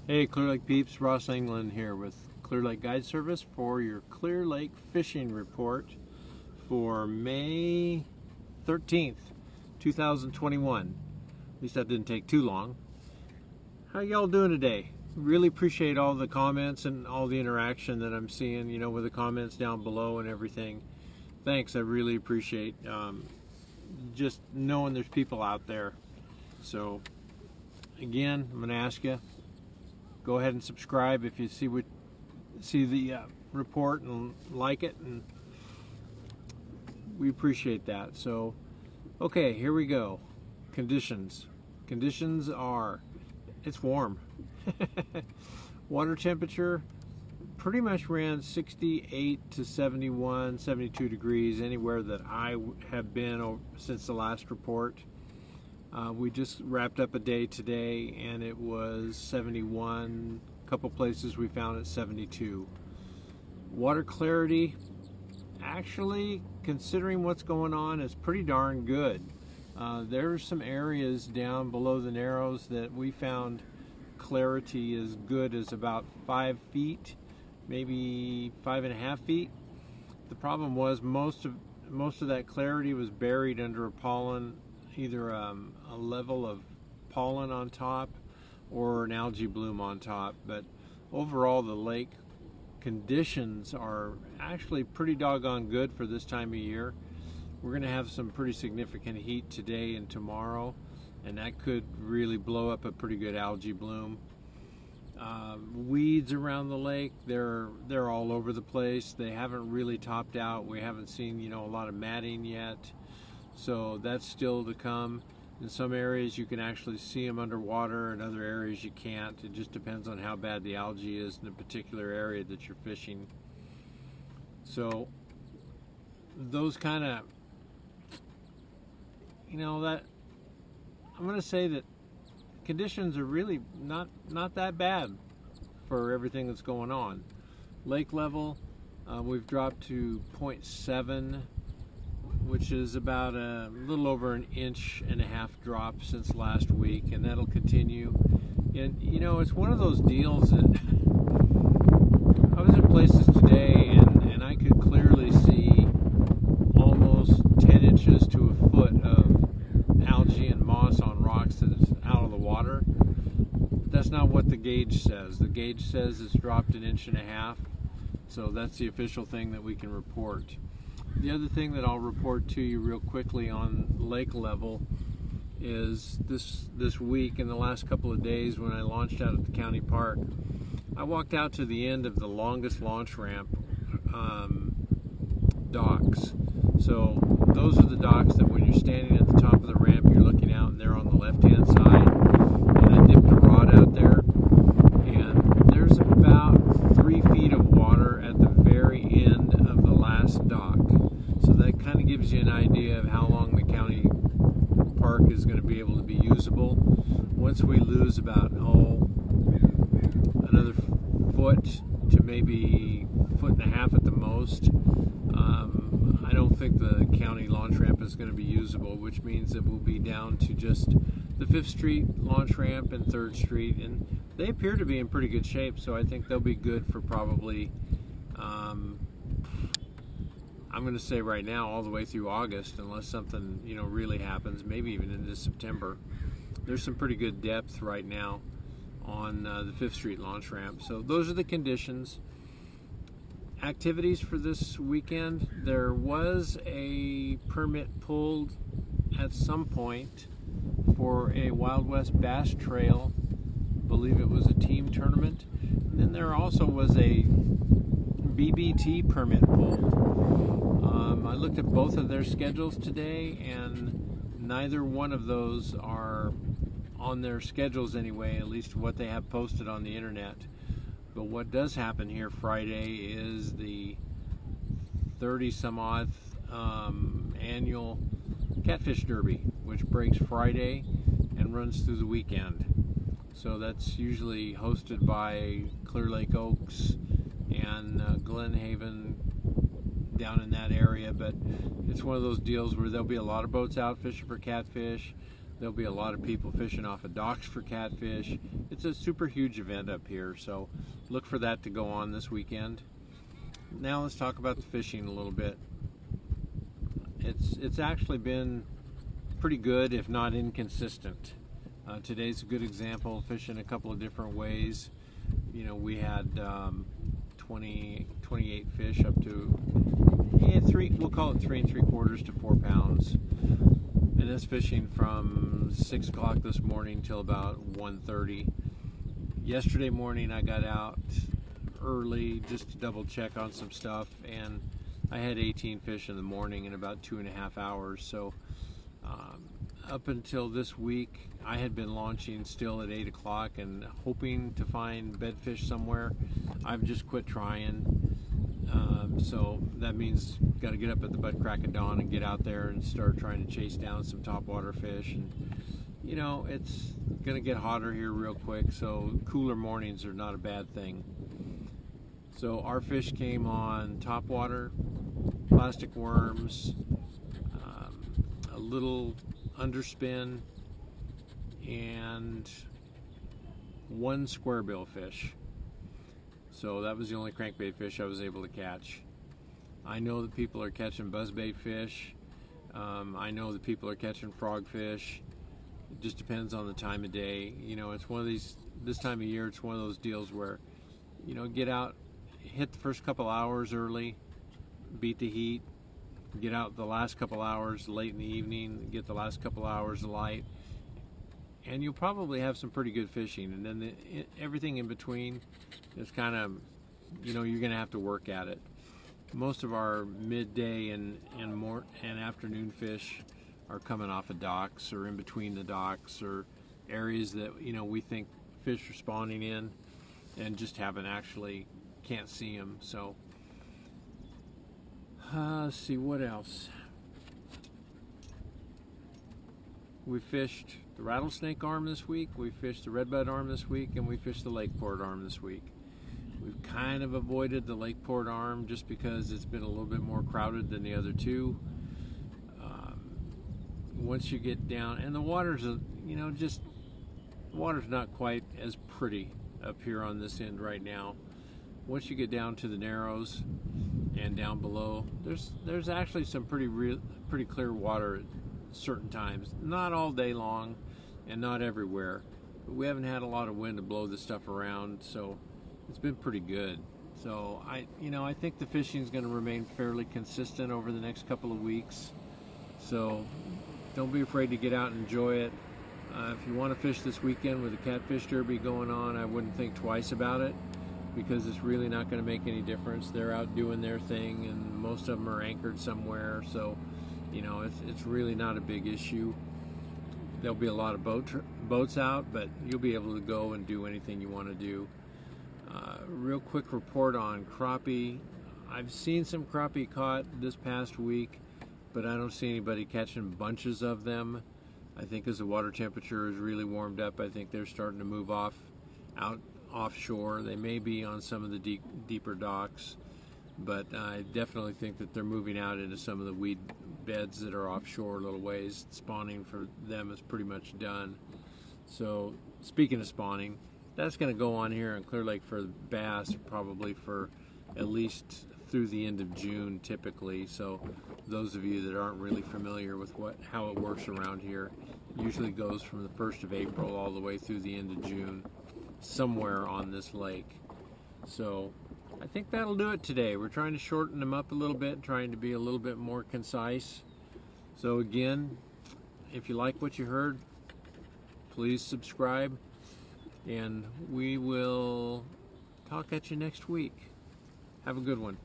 Hey Clear Lake peeps, Ross England here with Clear Lake Guide Service for your Clear Lake fishing report for May 13th, 2021. At least that didn't take too long. How y'all doing today? Really appreciate all the comments and all the interaction that I'm seeing, with the comments down below and everything. Thanks, I really appreciate just knowing there's people out there. So again, I'm going to ask you, go ahead and subscribe if you see the report and like it, and we appreciate that. So, okay, here we go. Conditions are, it's warm. Water temperature pretty much ran 68 to 71, 72 degrees anywhere that I have been since the last report. We just wrapped up a day today and it was 71. A couple places we found it 72. Water clarity, actually, considering what's going on, is pretty darn good. There's some areas down below the Narrows that we found clarity as good as about 5 feet, maybe 5.5 feet. The problem was most of that clarity was buried under a pollen, either a level of pollen on top or an algae bloom on top. But overall, the lake conditions are actually pretty doggone good for this time of year. We're going to have some pretty significant heat today and tomorrow, and that could really blow up a pretty good algae bloom. Weeds around the lake, they're all over the place. They haven't really topped out. We haven't seen a lot of matting yet, so that's still to come. In some areas you can actually see them underwater, in other areas you can't. It just depends on how bad the algae is in a particular area that you're fishing. So those kind of, that I'm going to say that conditions are really not that bad for everything that's going on. Lake level, we've dropped to 0.7, which is about a little over an 1.5 inch drop since last week, and that'll continue. And it's one of those deals that I was in places today and I could clearly see almost 10 inches to a foot of algae and moss on rocks that's out of the water. That's not what the gauge says. The gauge says it's dropped 1.5 inches, so that's the official thing that we can report. The other thing that I'll report to you real quickly on lake level is this week, in the last couple of days when I launched out at the county park, I walked out to the end of the longest launch ramp docks. So those are the docks that when you're standing at the top of the ramp, you're looking out and they're on the left-hand side. And I dipped a rod out there, and there's about 3 feet of water at the very end of the last dock. So that kind of gives you an idea of how long the county park is going to be able to be usable. Once we lose about another foot to maybe 1.5 feet at the most, I don't think the county launch ramp is going to be usable, which means that we'll be down to just the 5th Street launch ramp and 3rd Street, and they appear to be in pretty good shape, so I think they'll be good for probably, I'm going to say right now, all the way through August, unless something really happens, maybe even into September. There's some pretty good depth right now on the 5th Street launch ramp. So those are the conditions. Activities for this weekend, there was a permit pulled at some point for a Wild West Bass Trail. I believe it was a team tournament. And then there also was a BBT permit pulled. I looked at both of their schedules today, and neither one of those are on their schedules anyway, at least what they have posted on the internet. But what does happen here Friday is the 30-some-odd annual Catfish Derby, which breaks Friday and runs through the weekend. So that's usually hosted by Clear Lake Oaks and Glen Haven down in that area, but it's one of those deals where there'll be a lot of boats out fishing for catfish. There'll be a lot of people fishing off of docks for catfish. It's a super huge event up here, so look for that to go on this weekend. Now let's talk about the fishing a little bit. It's actually been pretty good, if not inconsistent. Today's a good example, fishing a couple of different ways. You know, we had 28 fish up to, we'll call it 3 3/4 to 4 pounds. And that's fishing from 6 o'clock this morning till about 1:30. Yesterday morning I got out early just to double check on some stuff, and I had 18 fish in the morning in about 2.5 hours. So up until this week I had been launching still at 8 o'clock and hoping to find bedfish somewhere. I've just quit trying. So that means got to get up at the butt crack of dawn and get out there and start trying to chase down some topwater fish. And you know, it's going to get hotter here real quick, so cooler mornings are not a bad thing. So our fish came on topwater, plastic worms, a little underspin, and 1 squarebill fish. So that was the only crankbait fish I was able to catch. I know that people are catching buzzbait fish. I know that people are catching frogfish. It just depends on the time of day. You know, it's one of these, this time of year, it's one of those deals where, you know, get out, hit the first couple hours early, beat the heat, get out the last couple hours late in the evening, get the last couple hours of light, and you'll probably have some pretty good fishing. And then everything in between is kind of, you know, you're going to have to work at it. Most of our midday and afternoon fish are coming off of docks or in between the docks or areas that, you know, we think fish are spawning in and just can't see them. So let's see what else. We fished the rattlesnake arm this week, we fished the redbud arm this week, and we fished the Lakeport arm this week. We've kind of avoided the Lakeport arm just because it's been a little bit more crowded than the other two. Once you get down, and the water's, you know, just, water's not quite as pretty up here on this end right now. Once you get down to the narrows and down below, there's actually some pretty clear water at certain times. Not all day long and not everywhere, but we haven't had a lot of wind to blow this stuff around, so it's been pretty good. So I think the fishing is going to remain fairly consistent over the next couple of weeks. So don't be afraid to get out and enjoy it. If you want to fish this weekend with the catfish derby going on, I wouldn't think twice about it, because it's really not going to make any difference. They're out doing their thing, and most of them are anchored somewhere, so you know, it's really not a big issue. There'll be a lot of boats out, but you'll be able to go and do anything you want to do. Real quick report on crappie. I've seen some crappie caught this past week, but I don't see anybody catching bunches of them. I think as the water temperature is really warmed up, I think they're starting to move out offshore. They may be on some of the deeper docks, but I definitely think that they're moving out into some of the weed beds that are offshore a little ways. Spawning for them is pretty much done. So speaking of spawning, that's going to go on here in Clear Lake for bass probably for at least through the end of June typically. So those of you that aren't really familiar with how it works around here, usually goes from the 1st of April all the way through the end of June somewhere on this lake. So I think that'll do it today. We're trying to shorten them up a little bit, trying to be a little bit more concise. So again, if you like what you heard, please subscribe, and we will talk at you next week. Have a good one.